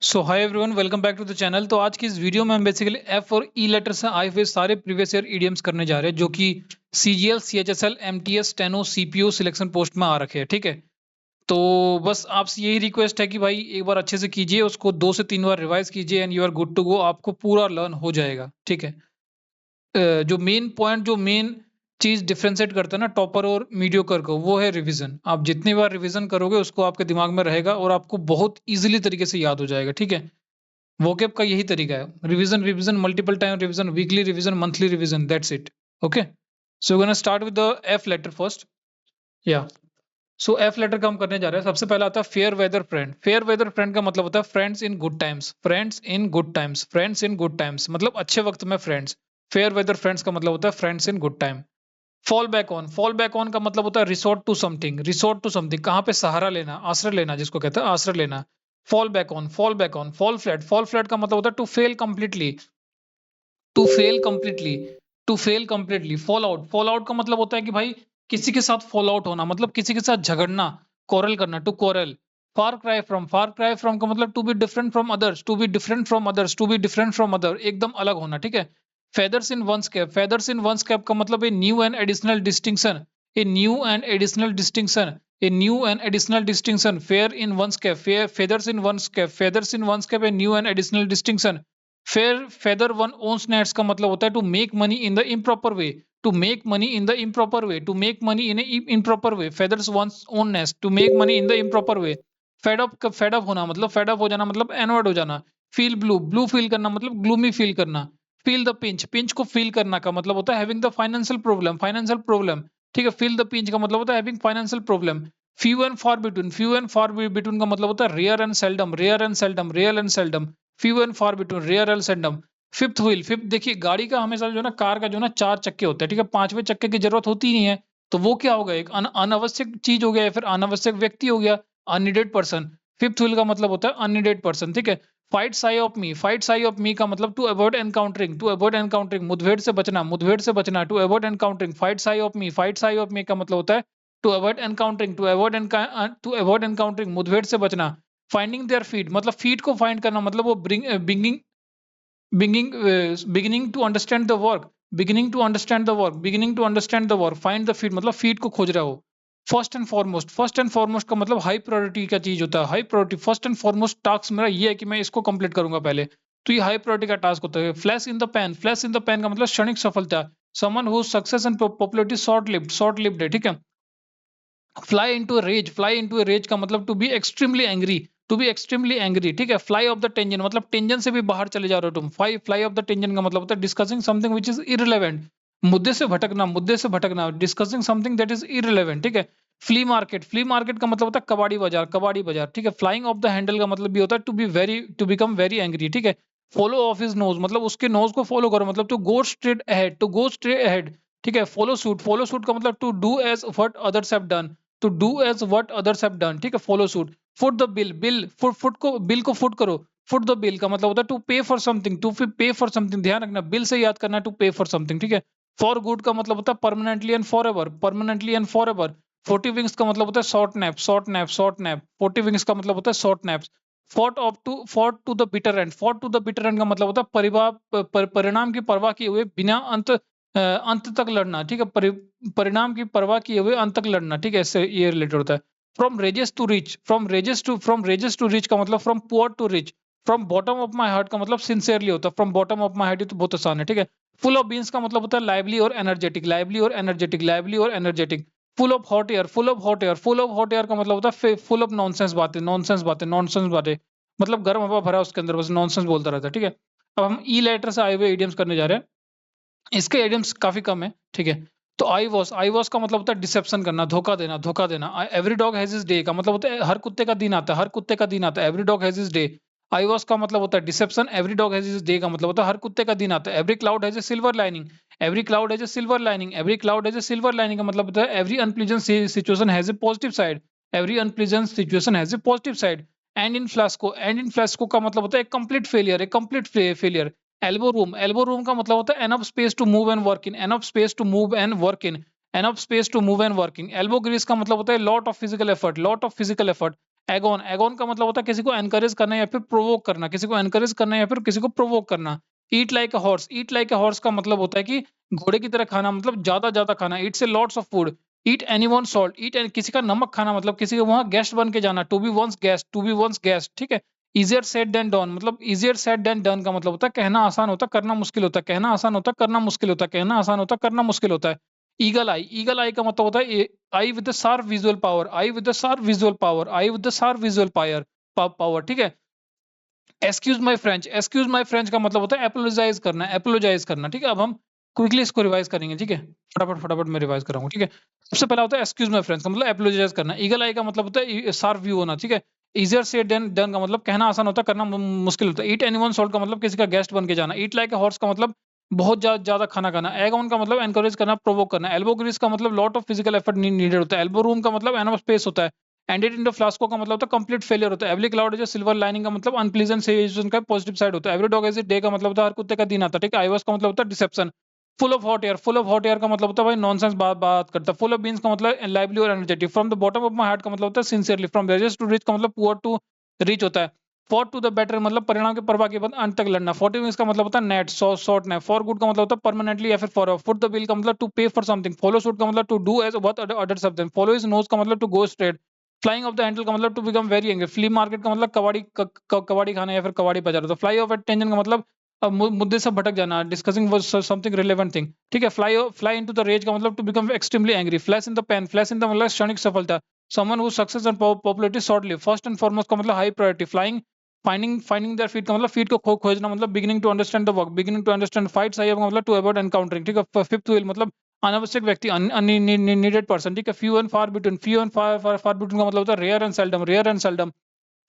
So hi everyone, welcome back to the channel. तो आज की इस वीडियो में हम बेसिकली एफ और ई लेटर से आए हुए सारे प्रीवियस ईयर ईडीएम्स करने जा रहे हैं, जो कि CGL, CHSL, MTS, steno, CPO selection post में आ रखे हैं। ठीक है, तो बस आपसे यही रिक्वेस्ट है कि भाई एक बार अच्छे से कीजिए, उसको 2 से 3 बार रिवाइज कीजिए and you are good to go. आपको पूरा लर्न हो जाएगा। ठीक है, जो मेन पॉइंट, जो मेन चीज डिफरेंशिएट करता है ना टॉपर और मीडियोकर को, वो है रिवीजन। आप जितनी बार रिवीजन करोगे उसको आपके दिमाग में रहेगा और आपको बहुत इजीली तरीके से याद हो जाएगा। ठीक है, वोकेब का यही तरीका है, revision revision, multiple time revision, weekly revision, monthly revision, that's it. Okay, so gonna start with the F letter first. या सो एफ लेटर का हम करने जा रहे हैं। सबसे पहला आता है fair weather friend. Fair weather friend का मतलब होता है friends in good times, friends in good times, friends in good times, मतलब अच्छे वक्त में फ्रेंड्स। फेयर वेदर फ्रेंड्स का मतलब होता है friends in good time. Fall back on, fall back on का मतलब होता है resort to something, resort to something, कहाँ पे सहारा लेना, आश्रय लेना, जिसको कहते हैं आश्रय लेना। Fall back on, fall back on. Fall flat, fall flat का मतलब होता है to fail completely, to fail completely, to fail completely. Fall out, fall out का मतलब होता है कि भाई किसी के साथ फॉल आउट होना, मतलब किसी के साथ झगड़ना, कोरल करना, to quarrel. Far cry from, far cry from का मतलब to be different from others, to be different from others, to be different from other, एकदम अलग होना। ठीक है, feathers in one's cap, feathers in one's cap का मतलब a new and additional distinction, a new and additional distinction, a new and additional distinction. Fair in one's cap, feathers in one's cap, feathers in one's cap, a new and additional distinction. Fair feather one owns nets का मतलब होता है to make money in the improper way, to make money in the improper way, to make money in improper way. Feathers one's own nest, to make money in the improper way. Fed up होना, मतलब fed up हो जाना, मतलब एनवर्ड हो जाना। Feel blue, blue feel करना, मतलब gloomy feel करना। फील द पिंच, पिंच को फील करना का मतलब होता है having the financial problem, financial problem. ठीक है, फील द पिंच का मतलब होता है having financial problem. Few and far between, few and far between का मतलब होता है rare and seldom, rare and seldom, rare and seldom. Few and far between, rare and seldom. Fifth wheel, fifth देखिए, गाड़ी का हमेशा जो है ना, कार का जो है ना 4 चक्के होते हैं। ठीक है, 5वें चक्के की जरूरत होती ही नहीं है। तो वो क्या होगा, एक अनावश्यक चीज हो गया, या फिर अनावश्यक व्यक्ति हो गया, अननीडेड पर्सन। फिफ्थ व्हील का मतलब होता है अननीडेड पर्सन। ठीक है, fight shy of me, fight shy of me का मतलब to avoid encountering, to avoid encountering, मुठभेड़ से बचना, मुठभेड़ से बचना, to avoid encountering. Fight shy of me, fight shy of me का मतलब होता है to avoid encountering, to avoid encountering, मुठभेड़ से बचना। फाइंडिंग देयर फीट, मतलब फीट को फाइंड करना, मतलब वो bringing beginning to understand the work, beginning to understand the work, beginning to understand the work। find the feed मतलब फीड को खोज रहा हो। First and foremost, first and foremost का मतलब हाई प्रायोरिटी का चीज होता है, high priority. First and foremost task मेरा ये है कि मैं इसको कंप्लीट करूंगा पहले, तो ये हाई प्रायोरिटी का टास्क होता है। Flash in the pan, flash in the pan का मतलब क्षणिक सफलता। Someone who success and popularity short lived, short lived है। ठीक है, fly into rage, fly into rage का मतलब to be extremely angry, to be extremely angry. ठीक है, फ्लाई ऑफ द टेंजन मतलब टेंजन से भी बाहर चले जा रहे हो तुम। फ्लाई ऑफ द टेंजन का मतलब होता है discussing something which is irrelevant, मुद्दे से भटकना, मुद्दे से भटकना, discussing something that is irrelevant. ठीक है, फ्ली मार्केट, फ्ली मार्केट का मतलब होता है कबाड़ी बाजार, कबाड़ी बाजार। ठीक है, फ्लाइंग ऑफ द हैंडल का मतलब भी होता है to be very, to become very angry. ठीक है, फॉलो ऑफ हिज नोज मतलब उसके नोज को फॉलो करो, मतलब to go straight ahead, to go straight ahead. ठीक है, फॉलो सूट, फॉलो सूट का मतलब to do as what others have done, to do as what others have done. ठीक है, follow suit. Foot the bill, bill foot, foot को, bill को foot करो। Foot the bill का मतलब होता है to pay for something, to pay for something. ध्यान रखना, बिल से याद करना टू पे फॉर समथिंग। ठीक है, फॉर गुड का मतलब होता है permanently and for ever, permanently and for ever. 40 winks का मतलब होता है short nap, short nap, short nap. 40 winks का मतलब होता है short naps. Fought to the bitter end, fought to the bitter end का मतलब होता है परिणाम की परवाह किए हुए बिना अंत तक लड़ना। ठीक है, परिणाम की परवाह किए हुए अंत तक लड़ना। ठीक है, इससे ये रिलेटेड होता है। From rags to rich, from rags to rich का मतलब from poor to rich. From bottom of my heart का मतलब सिंसियरली होता है। From bottom of my heart, ये तो बहुत आसान है। ठीक है, फुल ऑफ बीन्स का मतलब होता है लाइवली और एनर्जेटिक, लाइवली और एनर्जेटिक, लाइवली और energetic. Full of hot air, full of hot air, full of hot air का मतलब होता है फुल ऑफ नॉनसेंस बातें, नॉनसेंस बातें, नॉनसेंस बातें, मतलब गर्म हवा भरा उसके अंदर, बस नॉनसेंस बोलता रहता है। ठीक है, अब हम ई लेटर से आए हुए इडियम्स करने जा रहे हैं। इसके एडियम्स काफी कम है। ठीक है, तो आई वॉस का मतलब होता है डिसेप्शन करना, धोखा देना, धोखा देना। Every dog has his day का मतलब होता है हर कुत्ते का दिन आता है, हर कुत्ते का दिन आता है। Every dog has his day. Eyewash का मतलब होता है deception, every dog has his day का मतलब होता है हर कुत्ते का दिन आता है। Every cloud has a silver lining, every cloud has a silver lining, every cloud has a silver lining का मतलब होता है every unpleasant situation has a positive side, every unpleasant situation has a positive side. And in fiasco का मतलब होता है complete failure, एक complete failure. Elbow room, elbow room का मतलब होता है enough space to move and work in, enough space to move and work in, enough space to move and working. Elbow grease का मतलब होता है lot of physical effort, lot of physical effort. Egg on, egg on का मतलब होता है किसी को एनकरेज करना या फिर प्रोवोक करना, किसी को एनकरेज करना या फिर किसी को प्रोवोक करना। Eat like a horse, eat like a horse का मतलब होता है कि घोड़े की तरह खाना, मतलब ज़्यादा-ज़्यादा खाना। Eats a lots of food, eat anyone salt, eat किसी का नमक खाना, मतलब किसी के वहाँ गेस्ट बन के जाना, to be one's guest, to be one's guest, ठीक है? ईज़ियर सेड देन डन, मतलब ईज़ियर सेड देन डन का मतलब होता है कहना आसान होता है, करना मुश्किल होता है, कहना आसान होता है, करना मुश्किल होता है, कहना आसान होता है, करना मुश्किल होता है। ईगल आई का मतलब होता है eye with the sharp visual power, eye with the sharp visual power, eye with the sharp visual power, ठीक है? एक्सक्यूज माय फ्रेंच का मतलब होता है एपोलोजाइज करना, एपोलोजाइज करना, ठीक है? अब हम क्विकली इसको रिवाइज करेंगे, ठीक है? फटाफट मैं रिवाइज कराऊंगा, ठीक है? सबसे पहला होता है एक्सक्यूज माय फ्रेंड्स का मतलब एपोलोजाइज करना। ईगल आई का मतलब होता है शार्प व्यू होना, ठीक है? इजियर सेड देन डन का मतलब कहना आसान होता है, करना मुश्किल होता है। ईट एनीवन सॉल्ट का मतलब किसी का गेस्ट बन के जाना। ईट लाइक अ हॉर्स का मतलब बहुत ज्यादा खाना खाना। एग ऑन का मतलब एनकरेज करना, प्रोवोक करना। एल्बो ग्रीस का मतलब lot of physical effort needed होता है। एल्बो रूम का मतलब एनफ स्पेस होता है। एंडेड इन द फ्लास्को का मतलब होता है कंप्लीट फेलियर होता है। Every cloud is silver lining का मतलब अनप्लीजेंट सिचुएशन का पॉजिटिव साइड होता है। एवरी डॉग इज डे का मतलब होता है हर कुत्ते का दिन आता है, ठीक है? आईवॉस का मतलब होता है deception. Full of hot air, full of hot air का मतलब होता है भाई नॉनसेंस बात करता है। फुल ऑफ बीन्स का मतलब लाइवली और energetic. From the bottom of my heart का मतलब होता है sincerely. From rags to rich का मतलब पुअर टू रिच होता है। फॉर टू द बेटर मतलब परिणाम के परवाह के बाद अंत तक लड़ना। 40 विंग्स का मतलब होता है net short net. For good का मतलब होता है परमानेंटली या फिर फॉर फुट द बिल का मतलब to pay for something. Follow suit का मतलब to do as what other something. Follow his nose का मतलब to go straight. Flying off the handle का मतलब to become very angry. Flea market का मतलब कबाड़ी खाना या फिर कबाड़ी बाजार। तो फ्लाई ऑफ एट टेंशन का मतलब मुद्दे से भटक जाना, डिस्कसिंग समथिंग रिलेवेंट थिंग, ठीक है? फ्लाई इनटू द रेज का मतलब to become extremely angry. Flash in the pan, flash in the मतलब क्षणिक सफलता। Someone who success and popularity short live. First and foremost का मतलब high priority. Flying finding their feet का मतलब feet को खोजना, मतलब beginning to understand the work, beginning to understand fight. सही का मतलब टू अवॉइड एनकाउंटरिंग, ठीक है? फिफ्थ व्हील मतलब अनावश्यक व्यक्ति, अननीडेड पर्सन, ठीक है? Few and far between, few and far between का मतलब होता है rare and seldom, rare and seldom.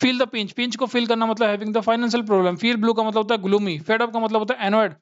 Feel the pinch, pinch को फील करना मतलब having the financial problem. Feel blue का मतलब होता है ग्लूमी। फेड अप का मतलब होता है annoyed.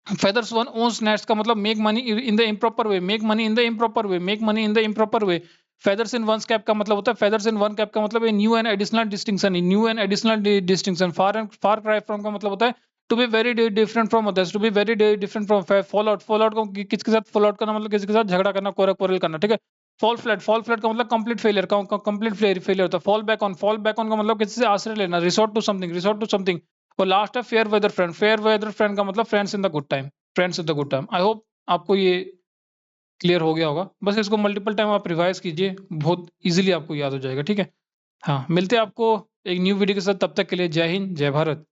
Feathers one owns nets का मतलब make money in the improper way, make money in the improper way, make money in the improper way. Feathers in one's cap का मतलब होता है फेदर्स इन वन कैप का मतलब new and additional distinction, new and additional distinction. Far cry from का मतलब होता है to be very different from others, to be very different from. Fall out, fall out को किसके साथ फॉल आउट करना मतलब किसी के साथ झगड़ा करना, कोरल करना, ठीक है? फॉल फ्लैट का मतलब कंप्लीट फेलियर का कंप्लीट फेलियर होता है। फॉल बैक ऑन का मतलब किसी से आश्रय लेना, resort to something, resort to something. और लास्ट है fair weather friend, fair weather friend का मतलब friends in the good time, friends in the good time. I hope आपको ये क्लियर हो गया होगा। बस इसको मल्टीपल टाइम आप रिवाइज कीजिए, बहुत इजीली आपको याद हो जाएगा, ठीक है? हाँ, मिलते हैं आपको एक न्यू वीडियो के साथ। तब तक के लिए जय हिंद, जय भारत।